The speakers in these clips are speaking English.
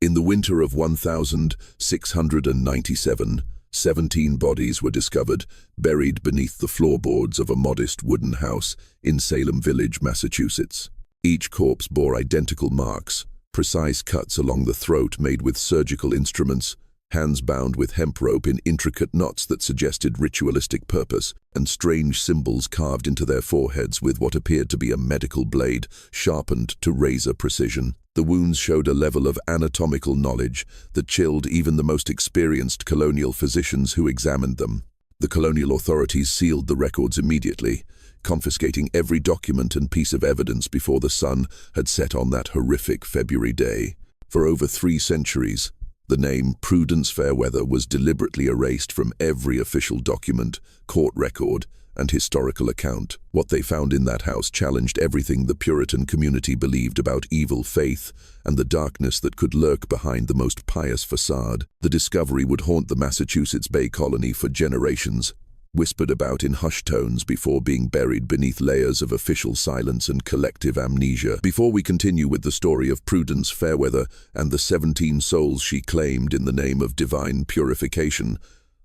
In the winter of 1697, 17 bodies were discovered, buried beneath the floorboards of a modest wooden house in Salem Village, Massachusetts. Each corpse bore identical marks, precise cuts along the throat made with surgical instruments, hands bound with hemp rope in intricate knots that suggested ritualistic purpose, and strange symbols carved into their foreheads with what appeared to be a medical blade, sharpened to razor precision. The wounds showed a level of anatomical knowledge that chilled even the most experienced colonial physicians who examined them. The colonial authorities sealed the records immediately, confiscating every document and piece of evidence before the sun had set on that horrific February day. For over 3 centuries, the name Prudence Fairweather was deliberately erased from every official document, court record, and historical account. What they found in that house challenged everything the Puritan community believed about evil faith and the darkness that could lurk behind the most pious facade. The discovery would haunt the Massachusetts Bay Colony for generations, whispered about in hushed tones before being buried beneath layers of official silence and collective amnesia. Before we continue with the story of Prudence Fairweather and the 17 souls she claimed in the name of divine purification,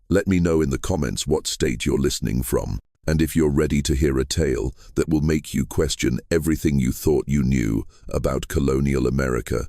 let me know in the comments what state you're listening from, and if you're ready to hear a tale that will make you question everything you thought you knew about colonial America.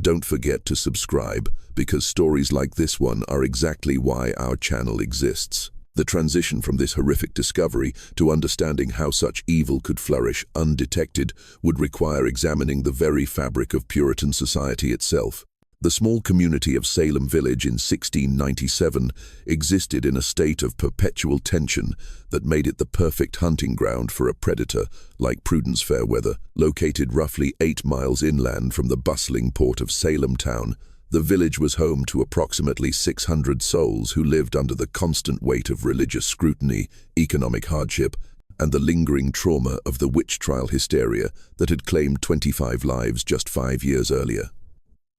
Don't forget to subscribe, because stories like this one are exactly why our channel exists. The transition from this horrific discovery to understanding how such evil could flourish undetected would require examining the very fabric of Puritan society itself. The small community of Salem Village in 1697 existed in a state of perpetual tension that made it the perfect hunting ground for a predator like Prudence Fairweather. Located roughly 8 miles inland from the bustling port of Salem town, the village was home to approximately 600 souls who lived under the constant weight of religious scrutiny, economic hardship, and the lingering trauma of the witch trial hysteria that had claimed 25 lives just 5 years earlier.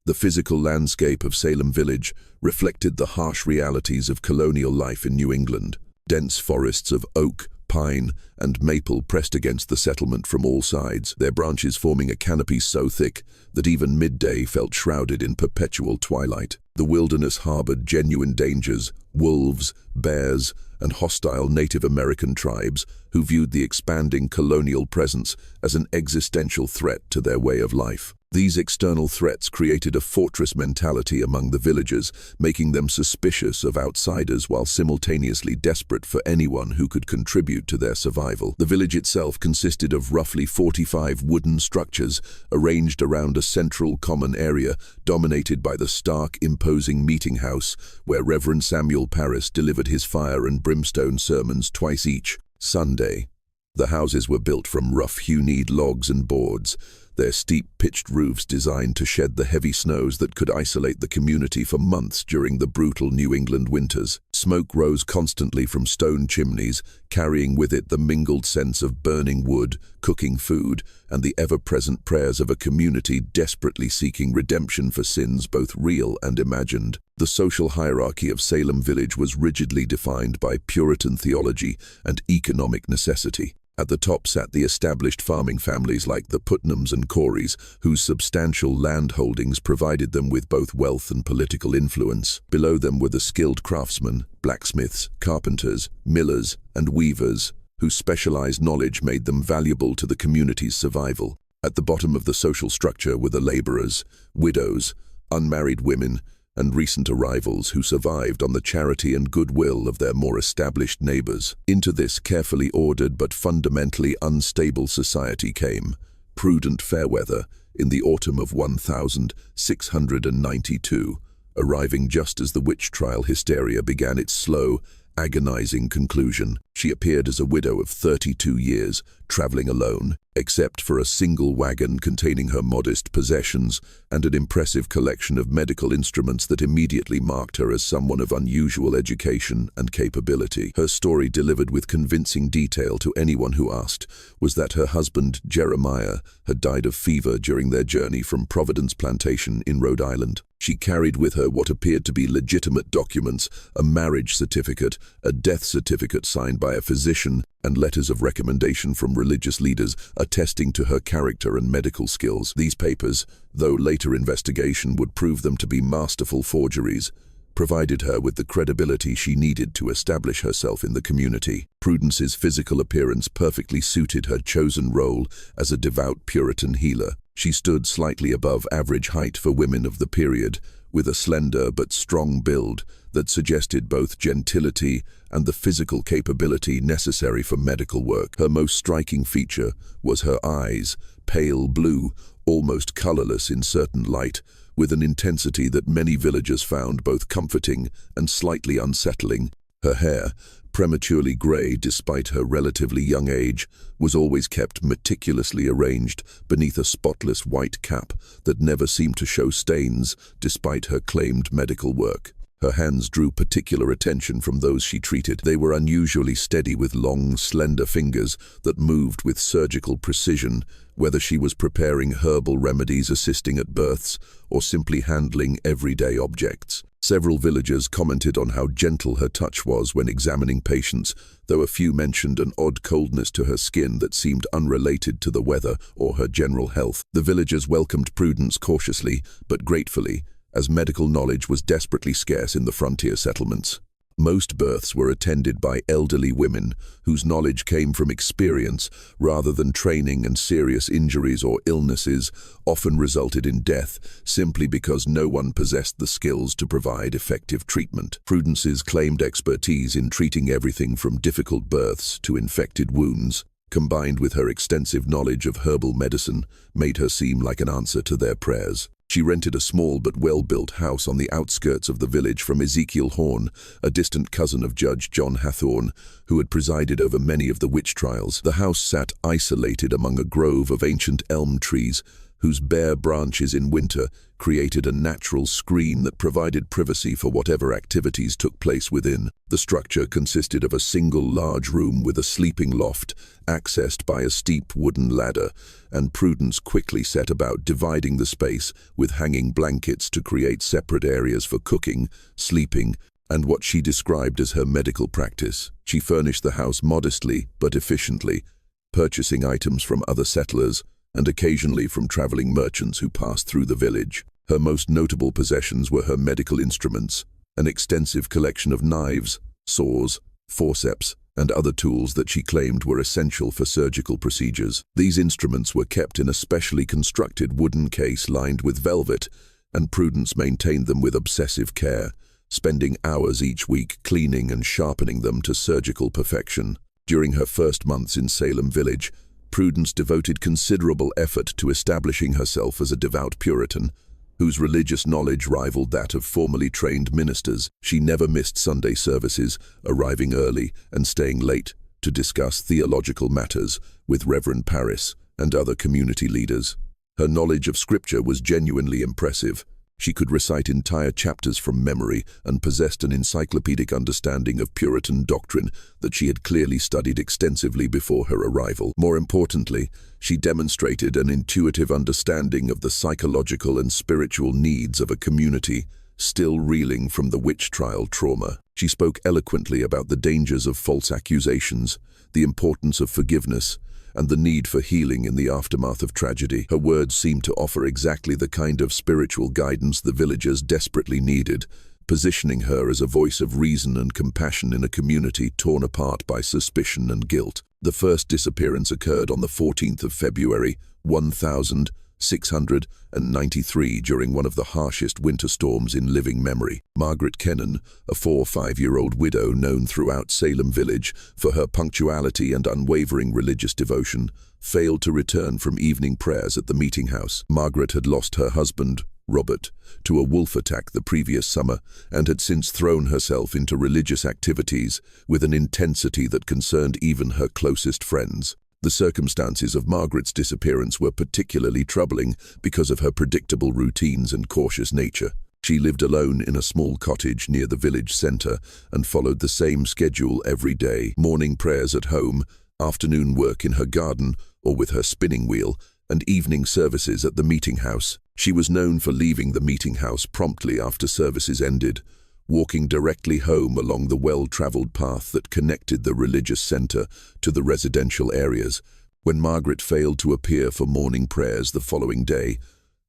The physical landscape of Salem Village reflected the harsh realities of colonial life in New England. Dense forests of oak, pine, and maple pressed against the settlement from all sides, their branches forming a canopy so thick that even midday felt shrouded in perpetual twilight. The wilderness harbored genuine dangers: wolves, bears, and hostile Native American tribes who viewed the expanding colonial presence as an existential threat to their way of life. These external threats created a fortress mentality among the villagers, making them suspicious of outsiders while simultaneously desperate for anyone who could contribute to their survival. The village itself consisted of roughly 45 wooden structures arranged around a central common area dominated by the stark, imposing meeting house where Reverend Samuel Parris delivered his fire and brimstone sermons twice each Sunday. The houses were built from rough-hewn logs and boards, their steep pitched roofs designed to shed the heavy snows that could isolate the community for months during the brutal New England winters. Smoke rose constantly from stone chimneys, carrying with it the mingled sense of burning wood, cooking food, and the ever-present prayers of a community desperately seeking redemption for sins both real and imagined. The social hierarchy of Salem Village was rigidly defined by Puritan theology and economic necessity. At the top sat the established farming families like the Putnams and Coreys, whose substantial land holdings provided them with both wealth and political influence. Below them were the skilled craftsmen, blacksmiths, carpenters, millers, and weavers, whose specialized knowledge made them valuable to the community's survival. At the bottom of the social structure were the laborers, widows, unmarried women, and recent arrivals who survived on the charity and goodwill of their more established neighbors. Into this carefully ordered but fundamentally unstable society came Prudence Fairweather in the autumn of 1692, arriving just as the witch trial hysteria began its slow, agonizing conclusion. She appeared as a widow of 32 years, traveling alone, except for a single wagon containing her modest possessions and an impressive collection of medical instruments that immediately marked her as someone of unusual education and capability. Her story, delivered with convincing detail to anyone who asked, was that her husband, Jeremiah, had died of fever during their journey from Providence Plantation in Rhode Island. She carried with her what appeared to be legitimate documents, a marriage certificate, a death certificate signed by a physician, and letters of recommendation from religious leaders attesting to her character and medical skills. These papers, though later investigation would prove them to be masterful forgeries, provided her with the credibility she needed to establish herself in the community. Prudence's physical appearance perfectly suited her chosen role as a devout Puritan healer. She stood slightly above average height for women of the period, with a slender but strong build that suggested both gentility and the physical capability necessary for medical work. Her most striking feature was her eyes, pale blue, almost colorless in certain light, with an intensity that many villagers found both comforting and slightly unsettling. Her hair, prematurely grey despite her relatively young age, was always kept meticulously arranged beneath a spotless white cap that never seemed to show stains despite her claimed medical work. Her hands drew particular attention from those she treated. They were unusually steady with long, slender fingers that moved with surgical precision, whether she was preparing herbal remedies assisting at births or simply handling everyday objects. Several villagers commented on how gentle her touch was when examining patients, though a few mentioned an odd coldness to her skin that seemed unrelated to the weather or her general health. The villagers welcomed Prudence cautiously but gratefully, as medical knowledge was desperately scarce in the frontier settlements. Most births were attended by elderly women whose knowledge came from experience rather than training, and serious injuries or illnesses often resulted in death simply because no one possessed the skills to provide effective treatment. Prudence's claimed expertise in treating everything from difficult births to infected wounds, combined with her extensive knowledge of herbal medicine, made her seem like an answer to their prayers. She rented a small but well-built house on the outskirts of the village from Ezekiel Horn, a distant cousin of Judge John Hathorne, who had presided over many of the witch trials. The house sat isolated among a grove of ancient elm trees, whose bare branches in winter created a natural screen that provided privacy for whatever activities took place within. The structure consisted of a single large room with a sleeping loft, accessed by a steep wooden ladder, and Prudence quickly set about dividing the space with hanging blankets to create separate areas for cooking, sleeping, and what she described as her medical practice. She furnished the house modestly but efficiently, purchasing items from other settlers and occasionally from traveling merchants who passed through the village. Her most notable possessions were her medical instruments, an extensive collection of knives, saws, forceps, and other tools that she claimed were essential for surgical procedures. These instruments were kept in a specially constructed wooden case lined with velvet, and Prudence maintained them with obsessive care, spending hours each week cleaning and sharpening them to surgical perfection. During her first months in Salem Village, Prudence devoted considerable effort to establishing herself as a devout Puritan, whose religious knowledge rivaled that of formerly trained ministers. She never missed Sunday services, arriving early and staying late to discuss theological matters with Reverend Parris and other community leaders. Her knowledge of Scripture was genuinely impressive. She could recite entire chapters from memory and possessed an encyclopedic understanding of Puritan doctrine that she had clearly studied extensively before her arrival. More importantly, she demonstrated an intuitive understanding of the psychological and spiritual needs of a community still reeling from the witch trial trauma. She spoke eloquently about the dangers of false accusations, the importance of forgiveness, and the need for healing in the aftermath of tragedy. Her words seemed to offer exactly the kind of spiritual guidance the villagers desperately needed, positioning her as a voice of reason and compassion in a community torn apart by suspicion and guilt. The first disappearance occurred on the 14th of February, 1693, during one of the harshest winter storms in living memory. Margaret Kennan, a 5-year-old widow known throughout Salem Village for her punctuality and unwavering religious devotion, failed to return from evening prayers at the meeting house. Margaret had lost her husband, Robert, to a wolf attack the previous summer and had since thrown herself into religious activities with an intensity that concerned even her closest friends. The circumstances of Margaret's disappearance were particularly troubling because of her predictable routines and cautious nature. She lived alone in a small cottage near the village center and followed the same schedule every day: morning prayers at home, afternoon work in her garden or with her spinning wheel, and evening services at the meeting house. She was known for leaving the meeting house promptly after services ended, walking directly home along the well-traveled path that connected the religious center to the residential areas. When Margaret failed to appear for morning prayers the following day,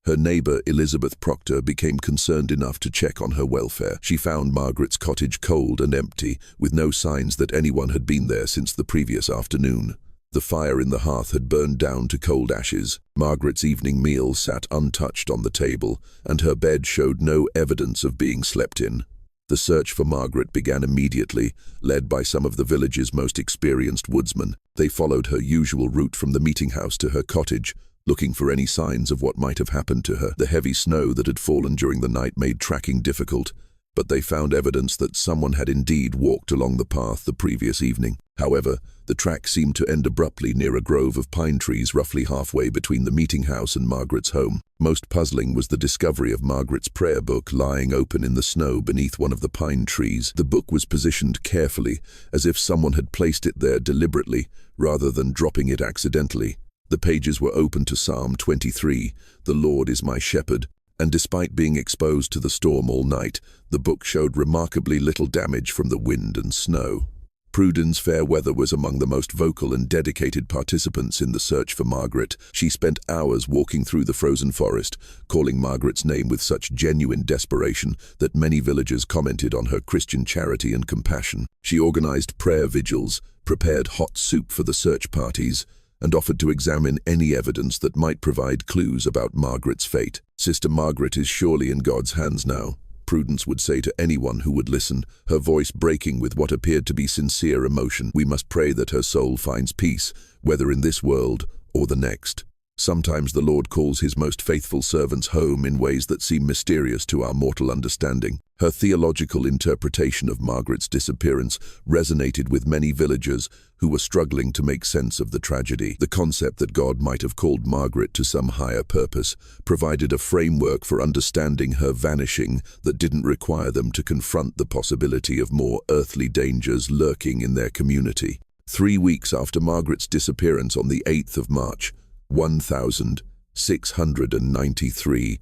her neighbor Elizabeth Proctor became concerned enough to check on her welfare. She found Margaret's cottage cold and empty, with no signs that anyone had been there since the previous afternoon. The fire in the hearth had burned down to cold ashes. Margaret's evening meal sat untouched on the table, and her bed showed no evidence of being slept in. The search for Margaret began immediately, led by some of the village's most experienced woodsmen. They followed her usual route from the meeting house to her cottage, looking for any signs of what might have happened to her. The heavy snow that had fallen during the night made tracking difficult, but they found evidence that someone had indeed walked along the path the previous evening. However, the track seemed to end abruptly near a grove of pine trees roughly halfway between the meeting house and Margaret's home. Most puzzling was the discovery of Margaret's prayer book lying open in the snow beneath one of the pine trees. The book was positioned carefully, as if someone had placed it there deliberately, rather than dropping it accidentally. The pages were open to Psalm 23, "The Lord is my shepherd," and despite being exposed to the storm all night, the book showed remarkably little damage from the wind and snow. Prudence Fairweather was among the most vocal and dedicated participants in the search for Margaret. She spent hours walking through the frozen forest, calling Margaret's name with such genuine desperation that many villagers commented on her Christian charity and compassion. She organized prayer vigils, prepared hot soup for the search parties, and offered to examine any evidence that might provide clues about Margaret's fate. "Sister Margaret is surely in God's hands now," Prudence would say to anyone who would listen, her voice breaking with what appeared to be sincere emotion. "We must pray that her soul finds peace, whether in this world or the next." Sometimes the Lord calls his most faithful servants home in ways that seem mysterious to our mortal understanding. Her theological interpretation of Margaret's disappearance resonated with many villagers who were struggling to make sense of the tragedy. The concept that God might have called Margaret to some higher purpose provided a framework for understanding her vanishing that didn't require them to confront the possibility of more earthly dangers lurking in their community. 3 weeks after Margaret's disappearance on the 8th of March, 1693,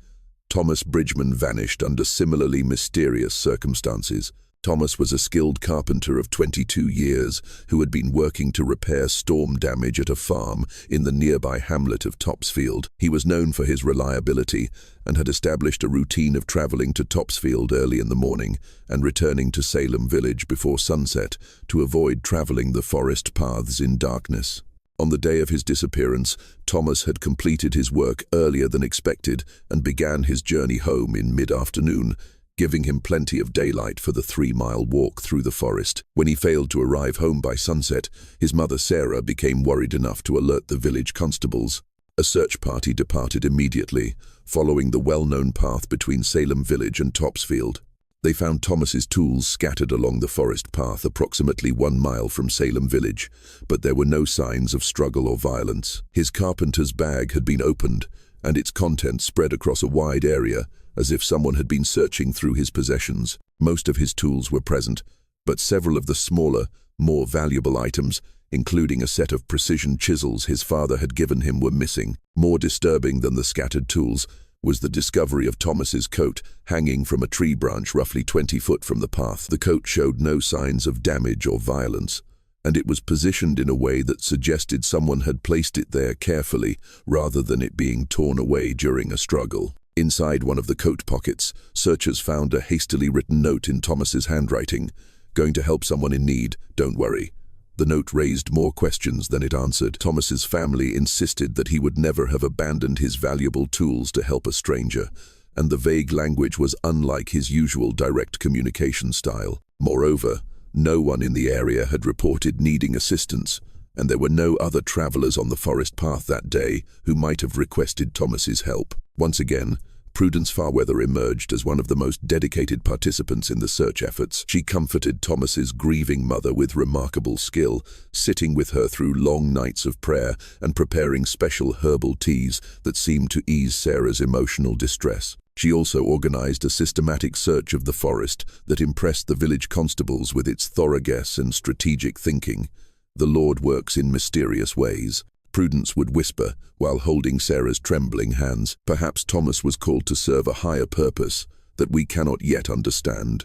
Thomas Bridgman vanished under similarly mysterious circumstances. Thomas was a skilled carpenter of 22 years who had been working to repair storm damage at a farm in the nearby hamlet of Topsfield. He was known for his reliability and had established a routine of traveling to Topsfield early in the morning and returning to Salem village before sunset to avoid traveling the forest paths in darkness. On the day of his disappearance, Thomas had completed his work earlier than expected and began his journey home in mid-afternoon, giving him plenty of daylight for the 3-mile walk through the forest. When he failed to arrive home by sunset, his mother Sarah became worried enough to alert the village constables. A search party departed immediately, following the well-known path between Salem village and Topsfield. They found Thomas's tools scattered along the forest path approximately 1 mile from Salem village, but there were no signs of struggle or violence. His carpenter's bag had been opened, and its contents spread across a wide area, as if someone had been searching through his possessions. Most of his tools were present, but several of the smaller, more valuable items, including a set of precision chisels his father had given him, were missing. More disturbing than the scattered tools was the discovery of Thomas's coat hanging from a tree branch roughly 20 feet from the path. The coat showed no signs of damage or violence, and it was positioned in a way that suggested someone had placed it there carefully rather than it being torn away during a struggle. Inside one of the coat pockets, searchers found a hastily written note in Thomas's handwriting, "Going to help someone in need, don't worry." The note raised more questions than it answered. Thomas's family insisted that he would never have abandoned his valuable tools to help a stranger, and the vague language was unlike his usual direct communication style. Moreover, no one in the area had reported needing assistance, and there were no other travelers on the forest path that day who might have requested Thomas's help. Once again, Prudence Fairweather emerged as one of the most dedicated participants in the search efforts. She comforted Thomas's grieving mother with remarkable skill, sitting with her through long nights of prayer and preparing special herbal teas that seemed to ease Sarah's emotional distress. She also organized a systematic search of the forest that impressed the village constables with its thoroughness and strategic thinking. The Lord works in mysterious ways. Prudence would whisper while holding Sarah's trembling hands. Perhaps Thomas was called to serve a higher purpose that we cannot yet understand.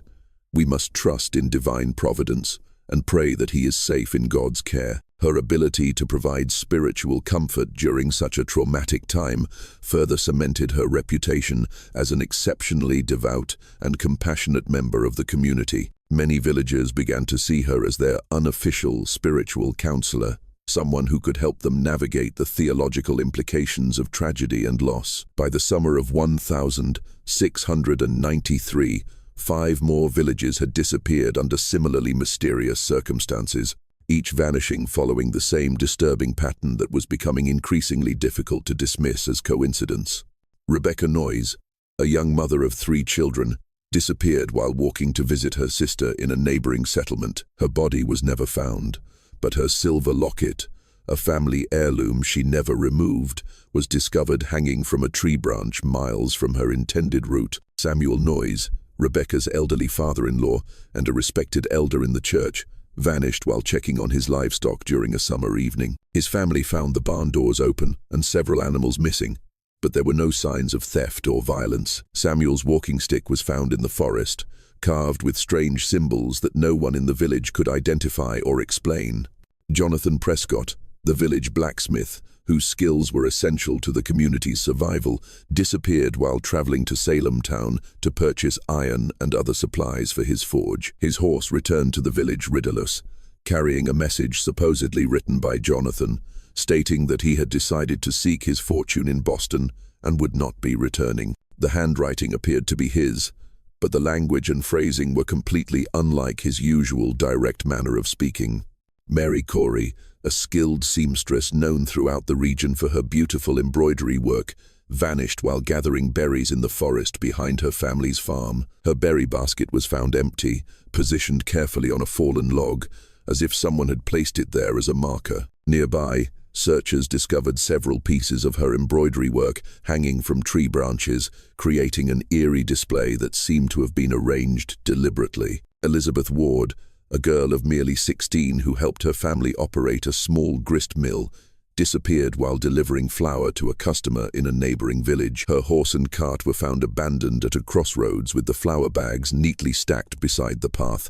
We must trust in divine providence and pray that he is safe in God's care. Her ability to provide spiritual comfort during such a traumatic time further cemented her reputation as an exceptionally devout and compassionate member of the community. Many villagers began to see her as their unofficial spiritual counselor, someone who could help them navigate the theological implications of tragedy and loss. By the summer of 1693, 5 more villages had disappeared under similarly mysterious circumstances, each vanishing following the same disturbing pattern that was becoming increasingly difficult to dismiss as coincidence. Rebecca Noyes, a young mother of 3 children, disappeared while walking to visit her sister in a neighboring settlement. Her body was never found, but her silver locket, a family heirloom she never removed, was discovered hanging from a tree branch miles from her intended route. Samuel Noyes, Rebecca's elderly father-in-law and a respected elder in the church, vanished while checking on his livestock during a summer evening. His family found the barn doors open and several animals missing, but there were no signs of theft or violence. Samuel's walking stick was found in the forest, carved with strange symbols that no one in the village could identify or explain. Jonathan Prescott, the village blacksmith, whose skills were essential to the community's survival, disappeared while traveling to Salem town to purchase iron and other supplies for his forge. His horse returned to the village riderless, carrying a message supposedly written by Jonathan, stating that he had decided to seek his fortune in Boston and would not be returning. The handwriting appeared to be his, but the language and phrasing were completely unlike his usual direct manner of speaking. Mary Corey, a skilled seamstress known throughout the region for her beautiful embroidery work, vanished while gathering berries in the forest behind her family's farm. Her berry basket was found empty, positioned carefully on a fallen log, as if someone had placed it there as a marker. Nearby, searchers discovered several pieces of her embroidery work hanging from tree branches, creating an eerie display that seemed to have been arranged deliberately. Elizabeth Ward, a girl of merely 16 who helped her family operate a small grist mill, disappeared while delivering flour to a customer in a neighboring village. Her horse and cart were found abandoned at a crossroads with the flour bags neatly stacked beside the path.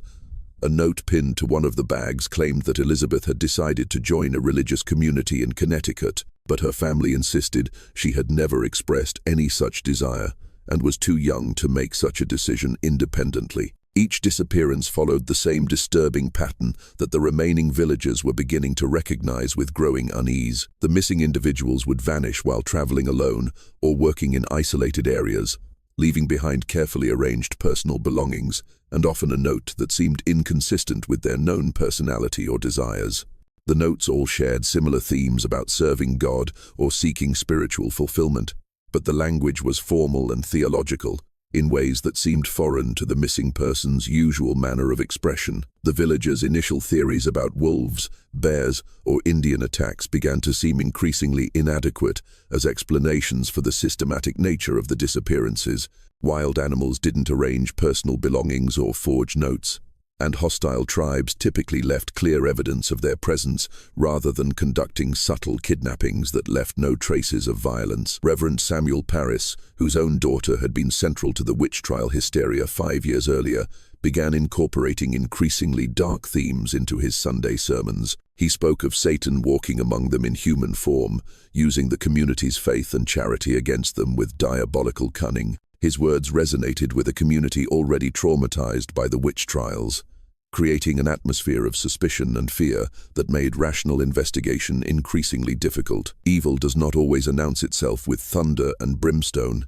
A note pinned to one of the bags claimed that Elizabeth had decided to join a religious community in Connecticut, but her family insisted she had never expressed any such desire and was too young to make such a decision independently. Each disappearance followed the same disturbing pattern that the remaining villagers were beginning to recognize with growing unease. The missing individuals would vanish while traveling alone or working in isolated areas, leaving behind carefully arranged personal belongings and often a note that seemed inconsistent with their known personality or desires. The notes all shared similar themes about serving God or seeking spiritual fulfillment, but the language was formal and theological, in ways that seemed foreign to the missing person's usual manner of expression. The villagers' initial theories about wolves, bears, or Indian attacks began to seem increasingly inadequate as explanations for the systematic nature of the disappearances. Wild animals didn't arrange personal belongings or forge notes, and hostile tribes typically left clear evidence of their presence rather than conducting subtle kidnappings that left no traces of violence. Reverend Samuel Parris, whose own daughter had been central to the witch trial hysteria 5 years earlier, began incorporating increasingly dark themes into his Sunday sermons. He spoke of Satan walking among them in human form, using the community's faith and charity against them with diabolical cunning. His words resonated with a community already traumatized by the witch trials, creating an atmosphere of suspicion and fear that made rational investigation increasingly difficult. Evil does not always announce itself with thunder and brimstone.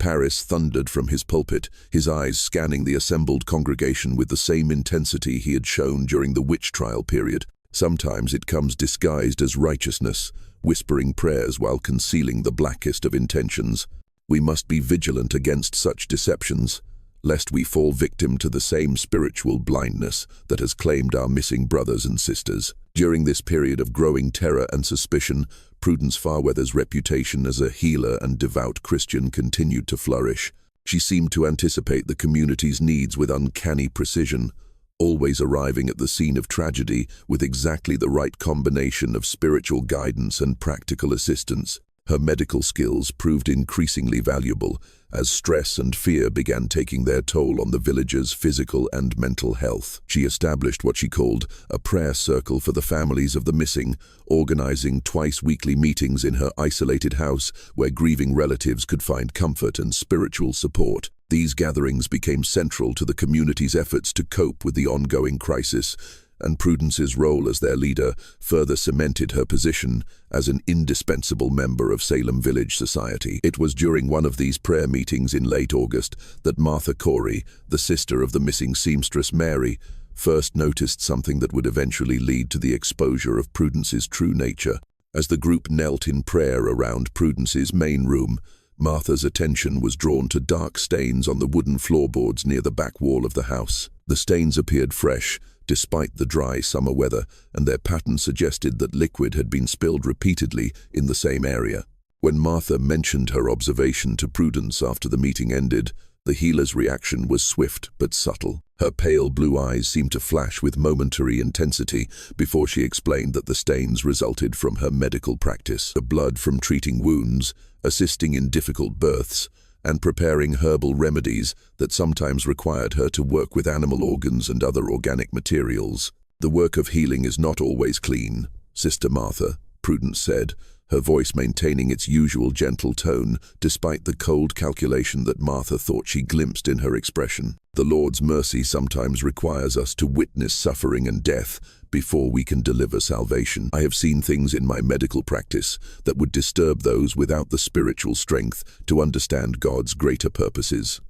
Parris thundered from his pulpit, his eyes scanning the assembled congregation with the same intensity he had shown during the witch trial period. Sometimes it comes disguised as righteousness, whispering prayers while concealing the blackest of intentions. We must be vigilant against such deceptions, lest we fall victim to the same spiritual blindness that has claimed our missing brothers and sisters. During this period of growing terror and suspicion, Prudence Fairweather's reputation as a healer and devout Christian continued to flourish. She seemed to anticipate the community's needs with uncanny precision, always arriving at the scene of tragedy with exactly the right combination of spiritual guidance and practical assistance. Her medical skills proved increasingly valuable as stress and fear began taking their toll on the villagers' physical and mental health. She established what she called a prayer circle for the families of the missing, organizing twice-weekly meetings in her isolated house where grieving relatives could find comfort and spiritual support. These gatherings became central to the community's efforts to cope with the ongoing crisis, and Prudence's role as their leader further cemented her position as an indispensable member of Salem Village society. It was during one of these prayer meetings in late August that Martha Corey, the sister of the missing seamstress Mary, first noticed something that would eventually lead to the exposure of Prudence's true nature. As the group knelt in prayer around Prudence's main room, Martha's attention was drawn to dark stains on the wooden floorboards near the back wall of the house. The stains appeared fresh, despite the dry summer weather, and their pattern suggested that liquid had been spilled repeatedly in the same area. When Martha mentioned her observation to Prudence after the meeting ended, the healer's reaction was swift but subtle. Her pale blue eyes seemed to flash with momentary intensity before she explained that the stains resulted from her medical practice. The blood from treating wounds, assisting in difficult births, and preparing herbal remedies that sometimes required her to work with animal organs and other organic materials. "The work of healing is not always clean, Sister Martha," Prudence said, her voice maintaining its usual gentle tone despite the cold calculation that Martha thought she glimpsed in her expression. "The Lord's mercy sometimes requires us to witness suffering and death before we can deliver salvation. I have seen things in my medical practice that would disturb those without the spiritual strength to understand God's greater purposes."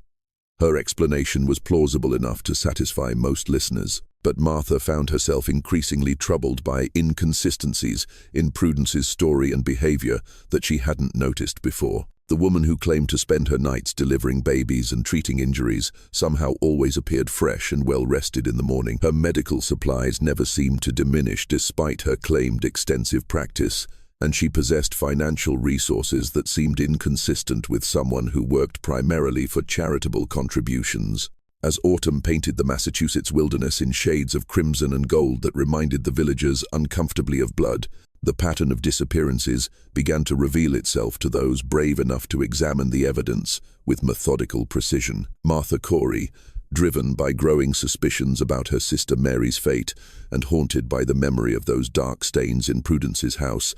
Her explanation was plausible enough to satisfy most listeners, but Martha found herself increasingly troubled by inconsistencies in Prudence's story and behavior that she hadn't noticed before. The woman who claimed to spend her nights delivering babies and treating injuries somehow always appeared fresh and well-rested in the morning. Her medical supplies never seemed to diminish despite her claimed extensive practice, and she possessed financial resources that seemed inconsistent with someone who worked primarily for charitable contributions. As autumn painted the Massachusetts wilderness in shades of crimson and gold that reminded the villagers uncomfortably of blood, the pattern of disappearances began to reveal itself to those brave enough to examine the evidence with methodical precision. Martha Corey, driven by growing suspicions about her sister Mary's fate and haunted by the memory of those dark stains in Prudence's house,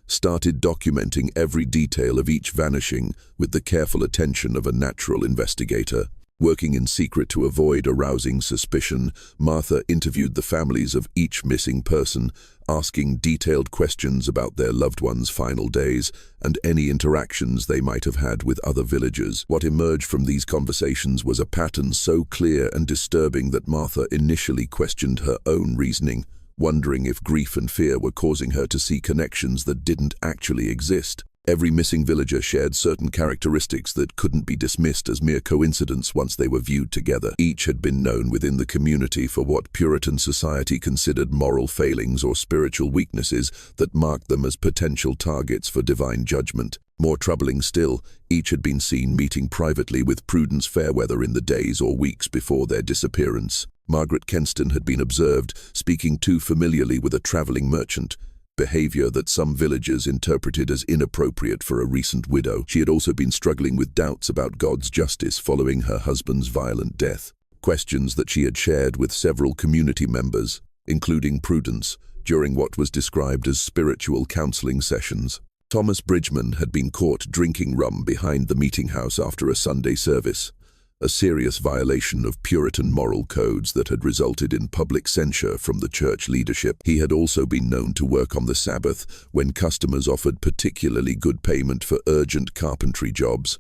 started documenting every detail of each vanishing with the careful attention of a natural investigator. Working in secret to avoid arousing suspicion, Martha interviewed the families of each missing person, asking detailed questions about their loved ones' final days and any interactions they might have had with other villagers. What emerged from these conversations was a pattern so clear and disturbing that Martha initially questioned her own reasoning, wondering if grief and fear were causing her to see connections that didn't actually exist. Every missing villager shared certain characteristics that couldn't be dismissed as mere coincidence once they were viewed together. Each had been known within the community for what Puritan society considered moral failings or spiritual weaknesses that marked them as potential targets for divine judgment. More troubling still, each had been seen meeting privately with Prudence Fairweather in the days or weeks before their disappearance. Margaret Kenston had been observed speaking too familiarly with a traveling merchant, behavior that some villagers interpreted as inappropriate for a recent widow. She had also been struggling with doubts about God's justice following her husband's violent death, questions that she had shared with several community members, including Prudence, during what was described as spiritual counseling sessions. Thomas Bridgman had been caught drinking rum behind the meeting house after a Sunday service, a serious violation of Puritan moral codes that had resulted in public censure from the church leadership. He had also been known to work on the Sabbath when customers offered particularly good payment for urgent carpentry jobs,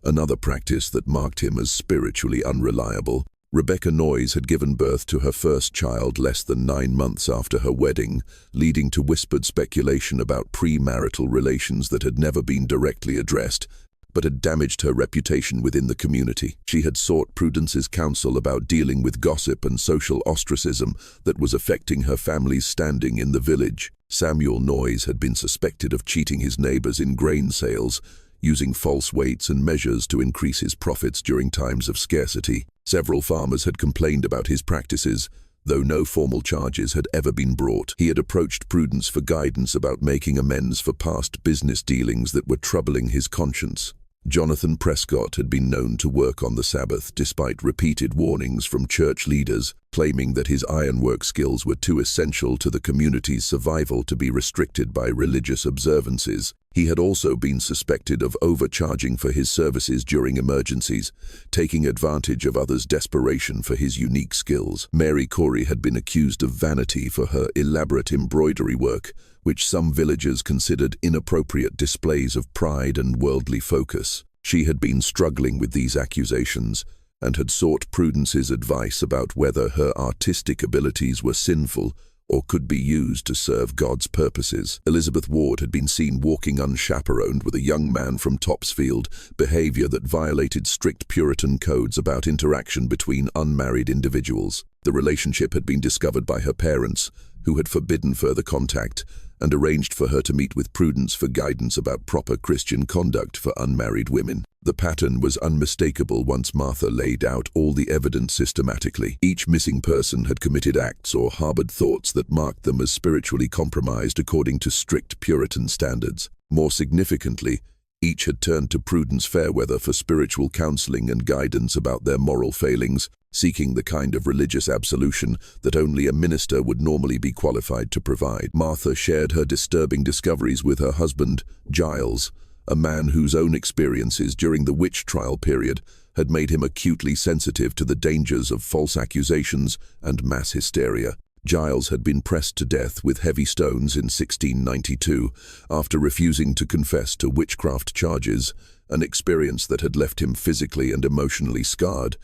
another practice that marked him as spiritually unreliable. Rebecca Noyes had given birth to her first child less than 9 months after her wedding, leading to whispered speculation about premarital relations that had never been directly addressed, but had damaged her reputation within the community. She had sought Prudence's counsel about dealing with gossip and social ostracism that was affecting her family's standing in the village. Samuel Noyes had been suspected of cheating his neighbors in grain sales, using false weights and measures to increase his profits during times of scarcity. Several farmers had complained about his practices, Though no formal charges had ever been brought, he had approached Prudence for guidance about making amends for past business dealings that were troubling his conscience. Jonathan Prescott had been known to work on the Sabbath despite repeated warnings from church leaders, claiming that his ironwork skills were too essential to the community's survival to be restricted by religious observances. He had also been suspected of overcharging for his services during emergencies, taking advantage of others' desperation for his unique skills. Mary Corey had been accused of vanity for her elaborate embroidery work, which some villagers considered inappropriate displays of pride and worldly focus. She had been struggling with these accusations and had sought Prudence's advice about whether her artistic abilities were sinful or could be used to serve God's purposes. Elizabeth Ward had been seen walking unchaperoned with a young man from Topsfield, behavior that violated strict Puritan codes about interaction between unmarried individuals. The relationship had been discovered by her parents, who had forbidden further contact and arranged for her to meet with Prudence for guidance about proper Christian conduct for unmarried women. The pattern was unmistakable once Martha laid out all the evidence systematically. Each missing person had committed acts or harbored thoughts that marked them as spiritually compromised according to strict Puritan standards. More significantly, each had turned to Prudence Fairweather for spiritual counseling and guidance about their moral failings, seeking the kind of religious absolution that only a minister would normally be qualified to provide. Martha shared her disturbing discoveries with her husband, Giles, a man whose own experiences during the witch trial period had made him acutely sensitive to the dangers of false accusations and mass hysteria. Giles had been pressed to death with heavy stones in 1692 after refusing to confess to witchcraft charges, an experience that had left him physically and emotionally scarred,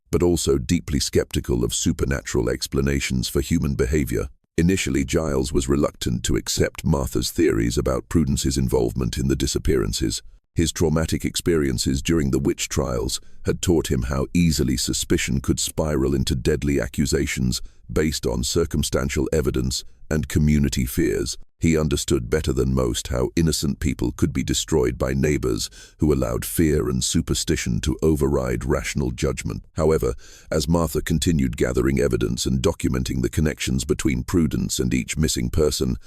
but also deeply skeptical of supernatural explanations for human behavior. Initially, Giles was reluctant to accept Martha's theories about Prudence's involvement in the disappearances. His traumatic experiences during the witch trials had taught him how easily suspicion could spiral into deadly accusations based on circumstantial evidence and community fears. He understood better than most how innocent people could be destroyed by neighbors who allowed fear and superstition to override rational judgment. However, as Martha continued gathering evidence and documenting the connections between Prudence and each missing person,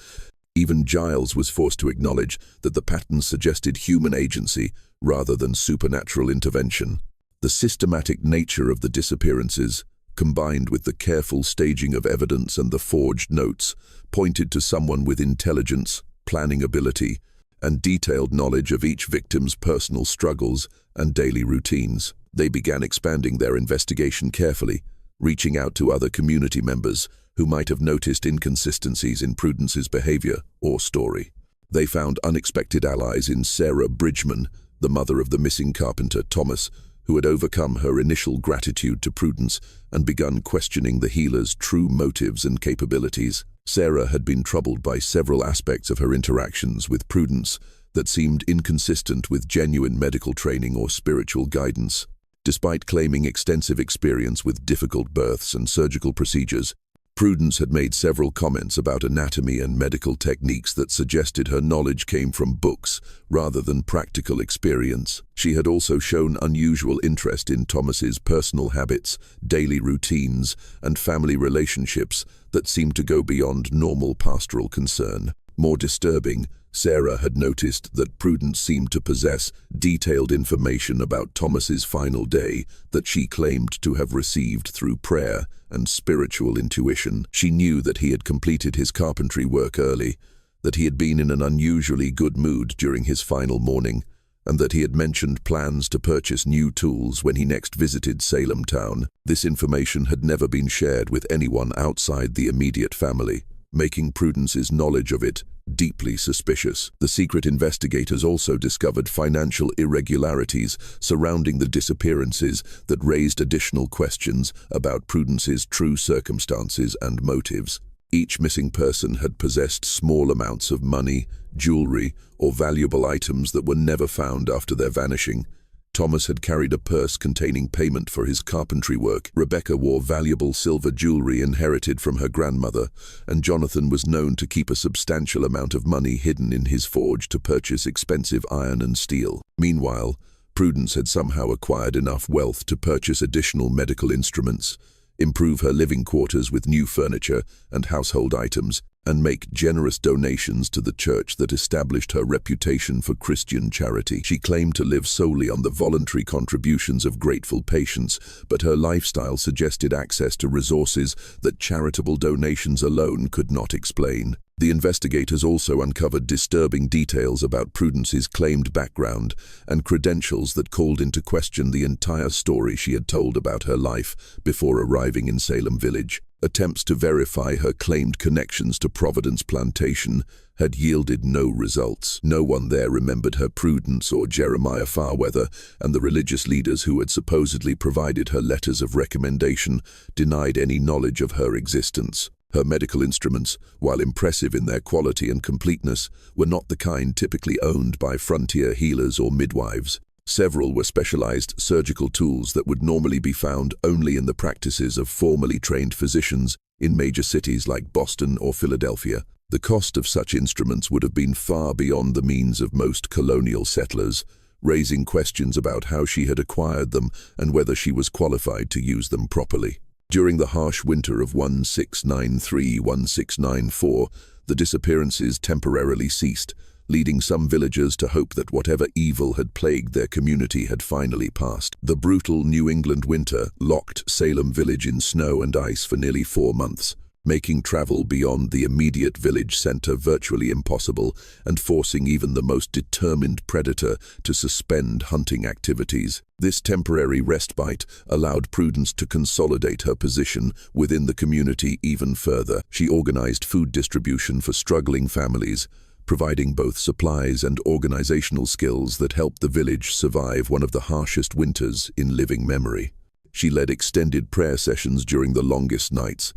even Giles was forced to acknowledge that the patterns suggested human agency rather than supernatural intervention. The systematic nature of the disappearances, combined with the careful staging of evidence and the forged notes, pointed to someone with intelligence, planning ability, and detailed knowledge of each victim's personal struggles and daily routines. They began expanding their investigation carefully, reaching out to other community members who might have noticed inconsistencies in Prudence's behavior or story. They found unexpected allies in Sarah Bridgman, the mother of the missing carpenter Thomas, who had overcome her initial gratitude to Prudence and begun questioning the healer's true motives and capabilities. Sarah had been troubled by several aspects of her interactions with Prudence that seemed inconsistent with genuine medical training or spiritual guidance. Despite claiming extensive experience with difficult births and surgical procedures, Prudence had made several comments about anatomy and medical techniques that suggested her knowledge came from books rather than practical experience. She had also shown unusual interest in Thomas's personal habits, daily routines, and family relationships that seemed to go beyond normal pastoral concern. More disturbing, Sarah had noticed that Prudence seemed to possess detailed information about Thomas's final day that she claimed to have received through prayer and spiritual intuition. She knew that he had completed his carpentry work early, that he had been in an unusually good mood during his final morning, and that he had mentioned plans to purchase new tools when he next visited Salem town. This information had never been shared with anyone outside the immediate family, making Prudence's knowledge of it deeply suspicious. The secret investigators also discovered financial irregularities surrounding the disappearances that raised additional questions about Prudence's true circumstances and motives. Each missing person had possessed small amounts of money, jewelry, or valuable items that were never found after their vanishing. Thomas had carried a purse containing payment for his carpentry work. Rebecca wore valuable silver jewelry inherited from her grandmother, and Jonathan was known to keep a substantial amount of money hidden in his forge to purchase expensive iron and steel. Meanwhile, Prudence had somehow acquired enough wealth to purchase additional medical instruments, improve her living quarters with new furniture and household items, and make generous donations to the church that established her reputation for Christian charity. She claimed to live solely on the voluntary contributions of grateful patients, but her lifestyle suggested access to resources that charitable donations alone could not explain. The investigators also uncovered disturbing details about Prudence's claimed background and credentials that called into question the entire story she had told about her life before arriving in Salem Village. Attempts to verify her claimed connections to Providence Plantation had yielded no results. No one there remembered her Prudence or Jeremiah Fairweather, and the religious leaders who had supposedly provided her letters of recommendation denied any knowledge of her existence. Her medical instruments, while impressive in their quality and completeness, were not the kind typically owned by frontier healers or midwives. Several were specialized surgical tools that would normally be found only in the practices of formally trained physicians in major cities like Boston or Philadelphia. The cost of such instruments would have been far beyond the means of most colonial settlers, raising questions about how she had acquired them and whether she was qualified to use them properly. During the harsh winter of 1693-1694, the disappearances temporarily ceased, leading some villagers to hope that whatever evil had plagued their community had finally passed. The brutal New England winter locked Salem Village in snow and ice for nearly 4 months, making travel beyond the immediate village center virtually impossible and forcing even the most determined predator to suspend hunting activities. This temporary respite allowed Prudence to consolidate her position within the community even further. She organized food distribution for struggling families, providing both supplies and organizational skills that helped the village survive one of the harshest winters in living memory. She led extended prayer sessions during the longest nights,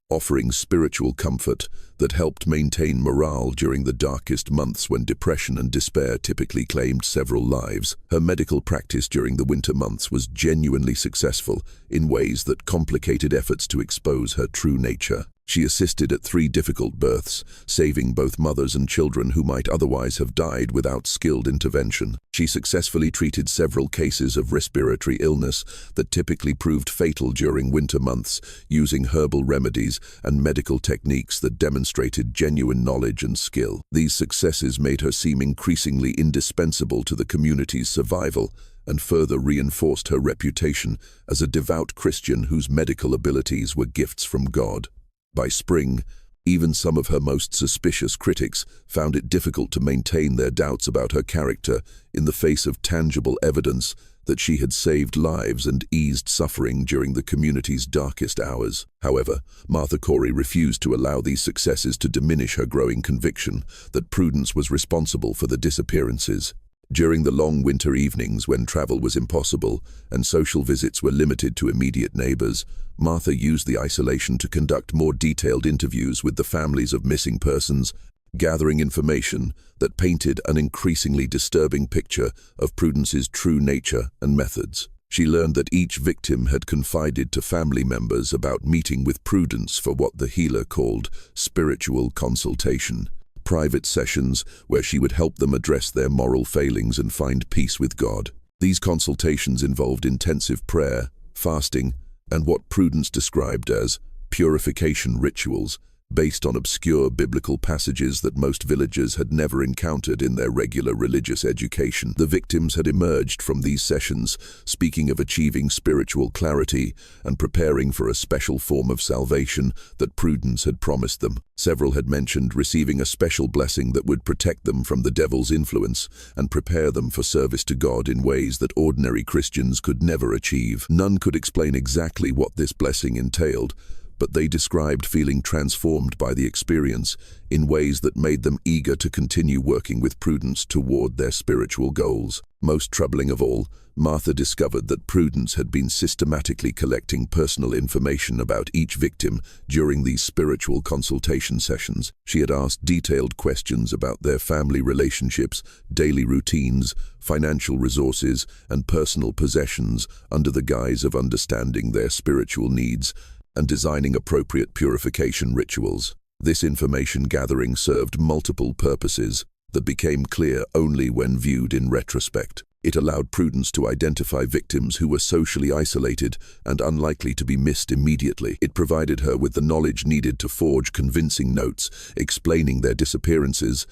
offering spiritual comfort that helped maintain morale during the darkest months when depression and despair typically claimed several lives. Her medical practice during the winter months was genuinely successful in ways that complicated efforts to expose her true nature. She assisted at 3 difficult births, saving both mothers and children who might otherwise have died without skilled intervention. She successfully treated several cases of respiratory illness that typically proved fatal during winter months, using herbal remedies and medical techniques that demonstrated genuine knowledge and skill. These successes made her seem increasingly indispensable to the community's survival and further reinforced her reputation as a devout Christian whose medical abilities were gifts from God. By spring, even some of her most suspicious critics found it difficult to maintain their doubts about her character in the face of tangible evidence that she had saved lives and eased suffering during the community's darkest hours. However, Martha Corey refused to allow these successes to diminish her growing conviction that Prudence was responsible for the disappearances. During the long winter evenings when travel was impossible and social visits were limited to immediate neighbors, Martha used the isolation to conduct more detailed interviews with the families of missing persons, gathering information that painted an increasingly disturbing picture of Prudence's true nature and methods. She learned that each victim had confided to family members about meeting with Prudence for what the healer called spiritual consultation. Private sessions where she would help them address their moral failings and find peace with God. These consultations involved intensive prayer, fasting, and what Prudence described as purification rituals based on obscure biblical passages that most villagers had never encountered in their regular religious education. The victims had emerged from these sessions speaking of achieving spiritual clarity and preparing for a special form of salvation that Prudence had promised them. Several had mentioned receiving a special blessing that would protect them from the devil's influence and prepare them for service to God in ways that ordinary Christians could never achieve. None could explain exactly what this blessing entailed, but they described feeling transformed by the experience in ways that made them eager to continue working with Prudence toward their spiritual goals. Most troubling of all, Martha discovered that Prudence had been systematically collecting personal information about each victim during these spiritual consultation sessions. She had asked detailed questions about their family relationships, daily routines, financial resources, and personal possessions under the guise of understanding their spiritual needs and designing appropriate purification rituals. This information gathering served multiple purposes that became clear only when viewed in retrospect. It allowed Prudence to identify victims who were socially isolated and unlikely to be missed immediately. It provided her with the knowledge needed to forge convincing notes explaining their disappearances,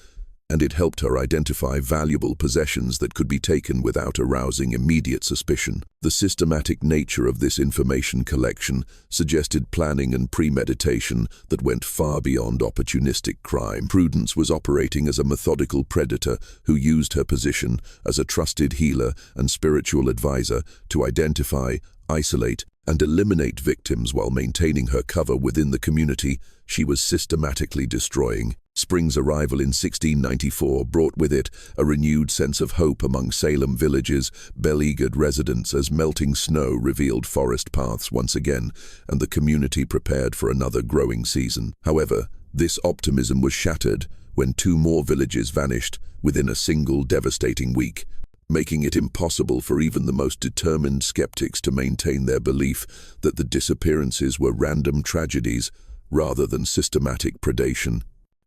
and it helped her identify valuable possessions that could be taken without arousing immediate suspicion. The systematic nature of this information collection suggested planning and premeditation that went far beyond opportunistic crime. Prudence was operating as a methodical predator who used her position as a trusted healer and spiritual advisor to identify, isolate, and eliminate victims while maintaining her cover within the community she was systematically destroying. Spring's arrival in 1694 brought with it a renewed sense of hope among Salem village's beleaguered residents as melting snow revealed forest paths once again, and the community prepared for another growing season. However, this optimism was shattered when 2 more villages vanished within a single devastating week, making it impossible for even the most determined skeptics to maintain their belief that the disappearances were random tragedies rather than systematic predation.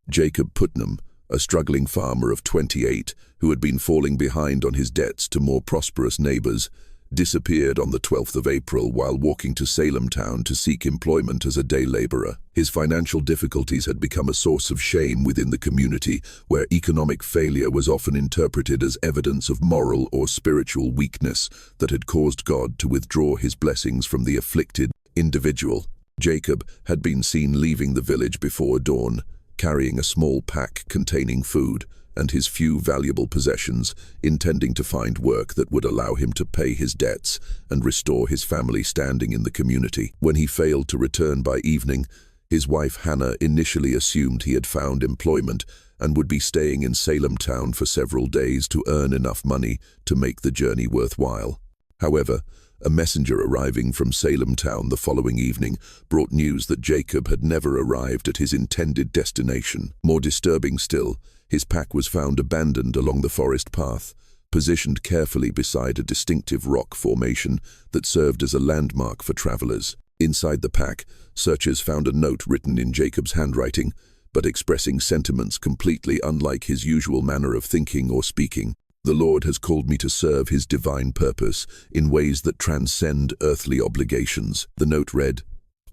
Jacob Putnam, a struggling farmer of 28 who had been falling behind on his debts to more prosperous neighbors, disappeared on the 12th of April while walking to Salem town to seek employment as a day laborer. His financial difficulties had become a source of shame within the community, where economic failure was often interpreted as evidence of moral or spiritual weakness that had caused God to withdraw his blessings from the afflicted individual. Jacob had been seen leaving the village before dawn, carrying a small pack containing food and his few valuable possessions, intending to find work that would allow him to pay his debts and restore his family standing in the community. When he failed to return by evening, his wife Hannah initially assumed he had found employment and would be staying in Salem town for several days to earn enough money to make the journey worthwhile. However, a messenger arriving from Salem town the following evening brought news that Jacob had never arrived at his intended destination. More disturbing still, his pack was found abandoned along the forest path, positioned carefully beside a distinctive rock formation that served as a landmark for travelers. Inside the pack, searchers found a note written in Jacob's handwriting, but expressing sentiments completely unlike his usual manner of thinking or speaking. "The Lord has called me to serve his divine purpose in ways that transcend earthly obligations." The note read,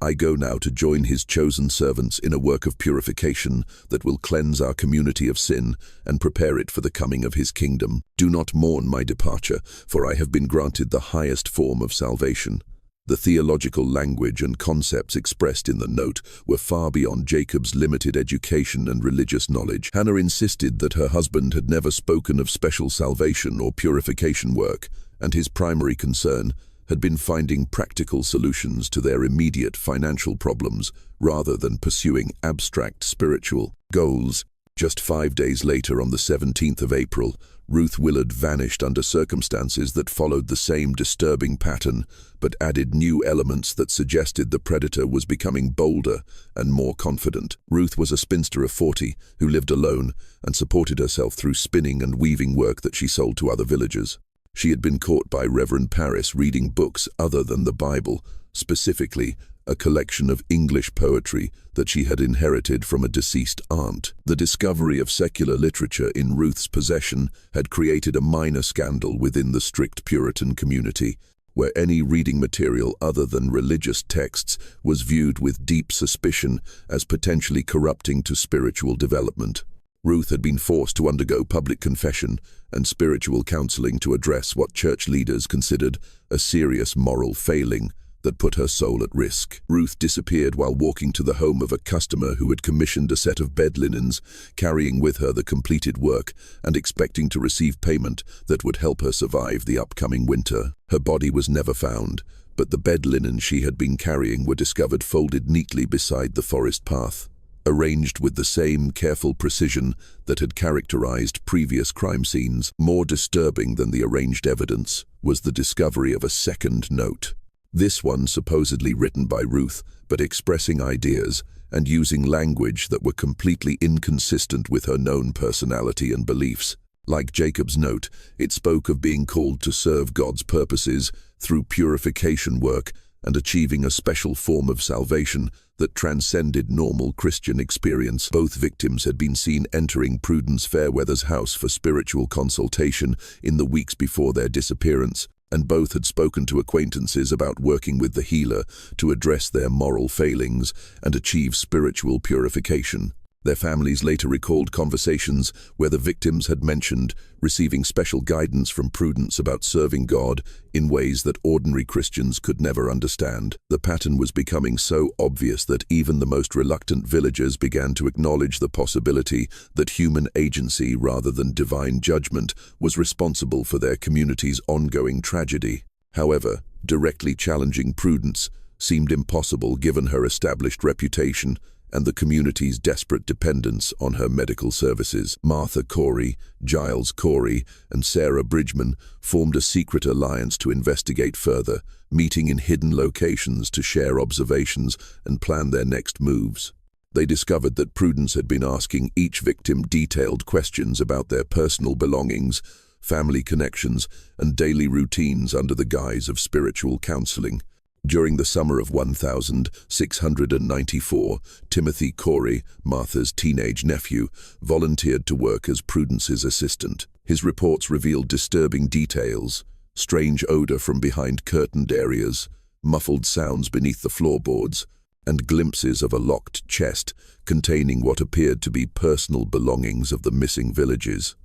"I go now to join his chosen servants in a work of purification that will cleanse our community of sin and prepare it for the coming of his kingdom. Do not mourn my departure, for I have been granted the highest form of salvation." The theological language and concepts expressed in the note were far beyond Jacob's limited education and religious knowledge. Hannah insisted that her husband had never spoken of special salvation or purification work, and his primary concern had been finding practical solutions to their immediate financial problems rather than pursuing abstract spiritual goals. Just 5 days later, on the 17th of April, Ruth Willard vanished under circumstances that followed the same disturbing pattern, but added new elements that suggested the predator was becoming bolder and more confident. Ruth was a spinster of 40 who lived alone and supported herself through spinning and weaving work that she sold to other villagers. She had been caught by Reverend Parris reading books other than the Bible, specifically a collection of English poetry that she had inherited from a deceased aunt. The discovery of secular literature in Ruth's possession had created a minor scandal within the strict Puritan community, where any reading material other than religious texts was viewed with deep suspicion as potentially corrupting to spiritual development. Ruth had been forced to undergo public confession and spiritual counseling to address what church leaders considered a serious moral failing that put her soul at risk. Ruth disappeared while walking to the home of a customer who had commissioned a set of bed linens, carrying with her the completed work and expecting to receive payment that would help her survive the upcoming winter. Her body was never found, but the bed linen she had been carrying were discovered folded neatly beside the forest path, arranged with the same careful precision that had characterized previous crime scenes. More disturbing than the arranged evidence was the discovery of a second note. This one supposedly written by Ruth, but expressing ideas and using language that were completely inconsistent with her known personality and beliefs. Like Jacob's note, it spoke of being called to serve God's purposes through purification work and achieving a special form of salvation that transcended normal Christian experience. Both victims had been seen entering Prudence Fairweather's house for spiritual consultation in the weeks before their disappearance, and both had spoken to acquaintances about working with the healer to address their moral failings and achieve spiritual purification. Their families later recalled conversations where the victims had mentioned receiving special guidance from Prudence about serving God in ways that ordinary Christians could never understand. The pattern was becoming so obvious that even the most reluctant villagers began to acknowledge the possibility that human agency rather than divine judgment was responsible for their community's ongoing tragedy. However, directly challenging Prudence seemed impossible given her established reputation and the community's desperate dependence on her medical services. Martha Corey, Giles Corey, and Sarah Bridgman formed a secret alliance to investigate further, meeting in hidden locations to share observations and plan their next moves. They discovered that Prudence had been asking each victim detailed questions about their personal belongings, family connections, and daily routines under the guise of spiritual counseling. During the summer of 1694, Timothy Corey, Martha's teenage nephew, volunteered to work as Prudence's assistant. His reports revealed disturbing details: strange odor from behind curtained areas, muffled sounds beneath the floorboards, and glimpses of a locked chest containing what appeared to be personal belongings of the missing villagers.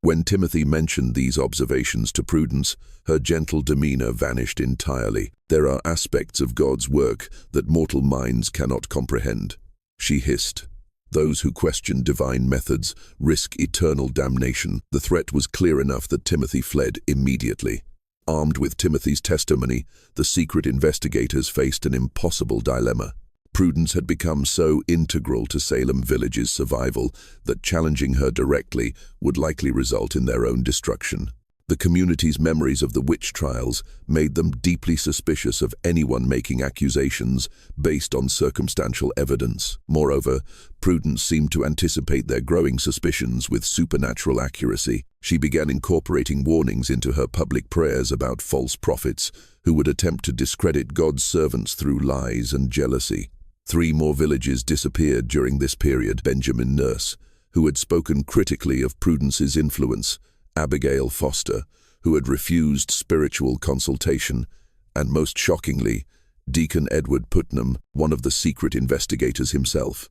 When Timothy mentioned these observations to Prudence, her gentle demeanor vanished entirely. "There are aspects of God's work that mortal minds cannot comprehend," she hissed. "Those who question divine methods risk eternal damnation." The threat was clear enough that Timothy fled immediately. Armed with Timothy's testimony, the secret investigators faced an impossible dilemma. Prudence had become so integral to Salem Village's survival that challenging her directly would likely result in their own destruction. The community's memories of the witch trials made them deeply suspicious of anyone making accusations based on circumstantial evidence. Moreover, Prudence seemed to anticipate their growing suspicions with supernatural accuracy. She began incorporating warnings into her public prayers about false prophets who would attempt to discredit God's servants through lies and jealousy. 3 more villages disappeared during this period: Benjamin Nurse, who had spoken critically of Prudence's influence; Abigail Foster, who had refused spiritual consultation; and most shockingly, Deacon Edward Putnam, one of the secret investigators himself.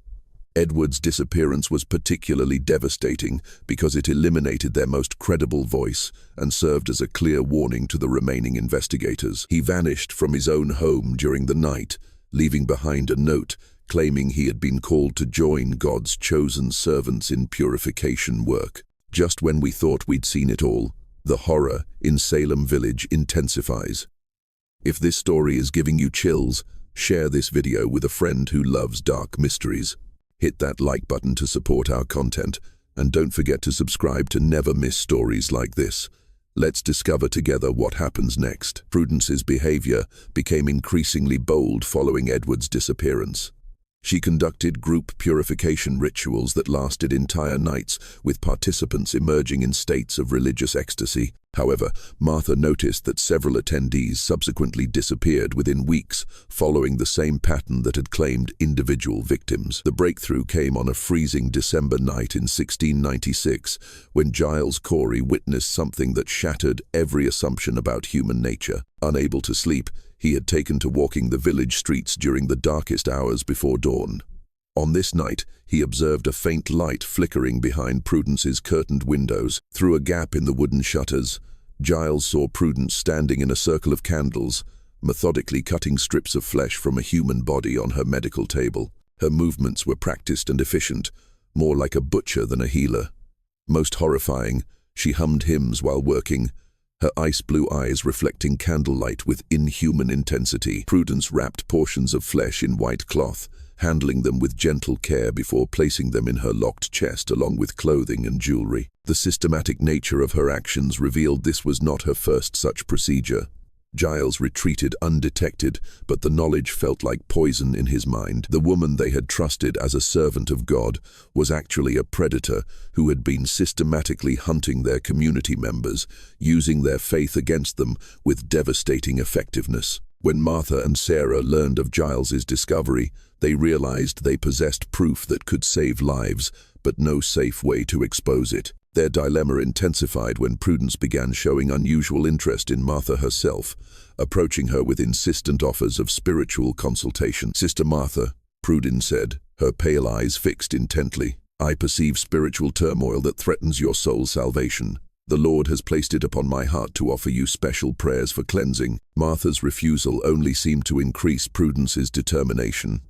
Edward's disappearance was particularly devastating because it eliminated their most credible voice and served as a clear warning to the remaining investigators. He vanished from his own home during the night, leaving behind a note claiming he had been called to join God's chosen servants in purification work. Just when we thought we'd seen it all, the horror in Salem Village intensifies. If this story is giving you chills, share this video with a friend who loves dark mysteries. Hit that like button to support our content, and don't forget to subscribe to never miss stories like this. Let's discover together what happens next. Prudence's behavior became increasingly bold following Edward's disappearance. She conducted group purification rituals that lasted entire nights, with participants emerging in states of religious ecstasy. However, Martha noticed that several attendees subsequently disappeared within weeks, following the same pattern that had claimed individual victims. The breakthrough came on a freezing December night in 1696, when Giles Corey witnessed something that shattered every assumption about human nature. Unable to sleep, he had taken to walking the village streets during the darkest hours before dawn. On this night, he observed a faint light flickering behind Prudence's curtained windows. Through a gap in the wooden shutters, Giles saw Prudence standing in a circle of candles, methodically cutting strips of flesh from a human body on her medical table. Her movements were practiced and efficient, more like a butcher than a healer. Most horrifying, she hummed hymns while working, her ice-blue eyes reflecting candlelight with inhuman intensity. Prudence wrapped portions of flesh in white cloth, handling them with gentle care before placing them in her locked chest along with clothing and jewelry. The systematic nature of her actions revealed this was not her first such procedure. Giles retreated undetected, but the knowledge felt like poison in his mind. The woman they had trusted as a servant of God was actually a predator who had been systematically hunting their community members, using their faith against them with devastating effectiveness. When Martha and Sarah learned of Giles's discovery, they realized they possessed proof that could save lives, but no safe way to expose it. Their dilemma intensified when Prudence began showing unusual interest in Martha herself, approaching her with insistent offers of spiritual consultation. "Sister Martha," Prudence said, her pale eyes fixed intently, "I perceive spiritual turmoil that threatens your soul's salvation. The Lord has placed it upon my heart to offer you special prayers for cleansing." Martha's refusal only seemed to increase Prudence's determination.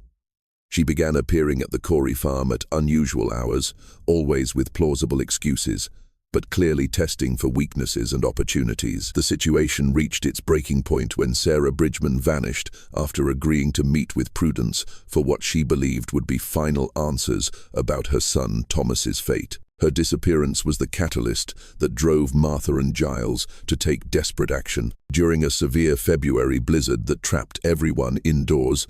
She began appearing at the Corey farm at unusual hours, always with plausible excuses, but clearly testing for weaknesses and opportunities. The situation reached its breaking point when Sarah Bridgman vanished after agreeing to meet with Prudence for what she believed would be final answers about her son Thomas's fate. Her disappearance was the catalyst that drove Martha and Giles to take desperate action. During a severe February blizzard that trapped everyone indoors,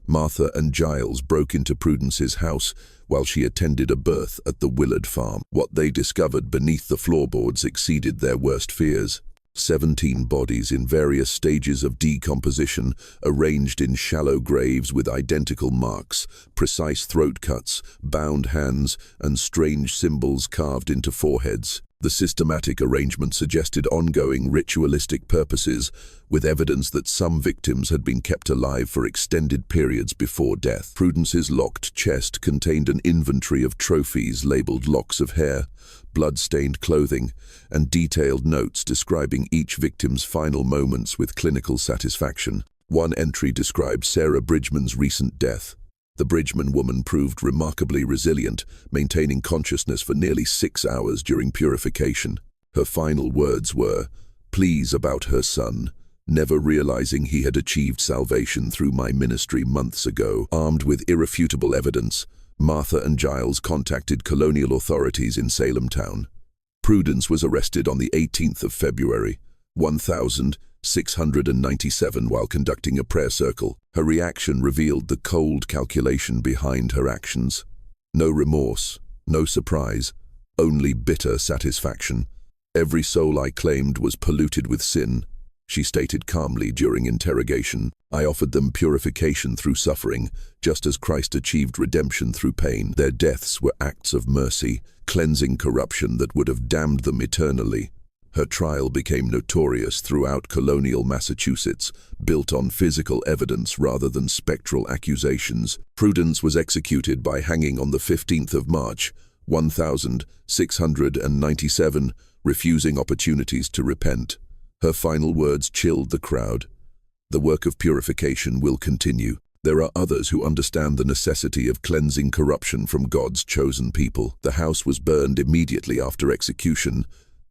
Martha and Giles broke into Prudence's house while she attended a birth at the Willard farm. What they discovered beneath the floorboards exceeded their worst fears. 17 bodies in various stages of decomposition, arranged in shallow graves with identical marks, precise throat cuts, bound hands, and strange symbols carved into foreheads. The systematic arrangement suggested ongoing ritualistic purposes, with evidence that some victims had been kept alive for extended periods before death. Prudence's locked chest contained an inventory of trophies labeled locks of hair, blood-stained clothing, and detailed notes describing each victim's final moments with clinical satisfaction. One entry described Sarah Bridgman's recent death. The Bridgman woman proved remarkably resilient, maintaining consciousness for nearly 6 hours during purification. Her final words were, "Please about her son, never realizing he had achieved salvation through my ministry months ago." Armed with irrefutable evidence, Martha and Giles contacted colonial authorities in Salem town. Prudence was arrested on the 18th of February, 1697, while conducting a prayer circle. Her reaction revealed the cold calculation behind her actions. No remorse, no surprise, only bitter satisfaction. "Every soul I claimed was polluted with sin," she stated calmly during interrogation. "I offered them purification through suffering, just as Christ achieved redemption through pain. Their deaths were acts of mercy, cleansing corruption that would have damned them eternally." Her trial became notorious throughout colonial Massachusetts, built on physical evidence rather than spectral accusations. Prudence was executed by hanging on the 15th of March, 1697, refusing opportunities to repent. Her final words chilled the crowd. "The work of purification will continue. There are others who understand the necessity of cleansing corruption from God's chosen people." The house was burned immediately after execution,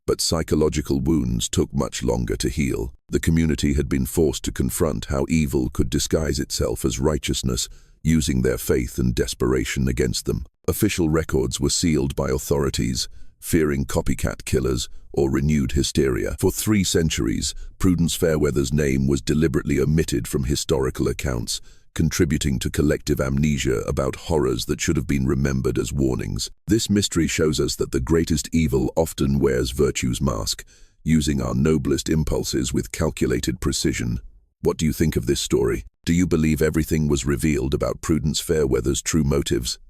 but psychological wounds took much longer to heal. The community had been forced to confront how evil could disguise itself as righteousness, using their faith and desperation against them. Official records were sealed by authorities, fearing copycat killers or renewed hysteria. For 3 centuries, Prudence Fairweather's name was deliberately omitted from historical accounts, contributing to collective amnesia about horrors that should have been remembered as warnings. This mystery shows us that the greatest evil often wears virtue's mask, using our noblest impulses with calculated precision. What do you think of this story? Do you believe everything was revealed about Prudence Fairweather's true motives?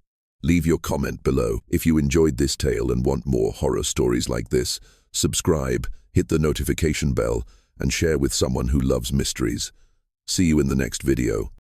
Leave your comment below. If you enjoyed this tale and want more horror stories like this, subscribe, hit the notification bell, and share with someone who loves mysteries. See you in the next video.